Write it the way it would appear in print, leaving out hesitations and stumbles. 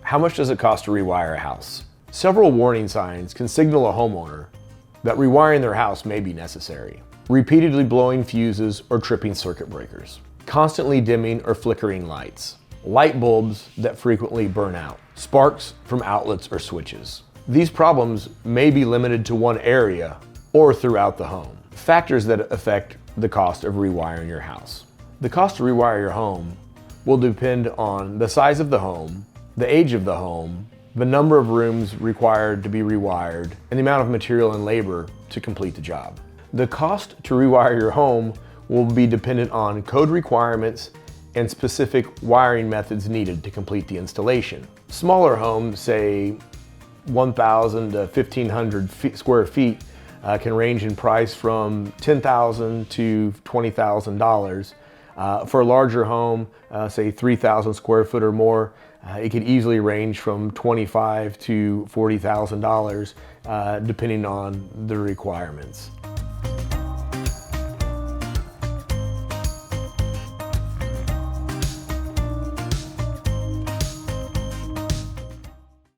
How much does it cost to rewire a house? Several warning signs can signal a homeowner that rewiring their house may be necessary. Repeatedly blowing fuses or tripping circuit breakers. Constantly dimming or flickering lights. Light bulbs that frequently burn out. Sparks from outlets or switches. These problems may be limited to one area or throughout the home. Factors that affect the cost of rewiring your house. The cost to rewire your home will depend on the size of the home, the age of the home, the number of rooms required to be rewired, and the amount of material and labor to complete the job. The cost to rewire your home will be dependent on code requirements and specific wiring methods needed to complete the installation. Smaller homes, say 1,000 to 1,500 square feet, can range in price from $10,000 to $20,000. For a larger home, say 3,000 square foot or more, it could easily range from $25,000 to $40,000, depending on the requirements.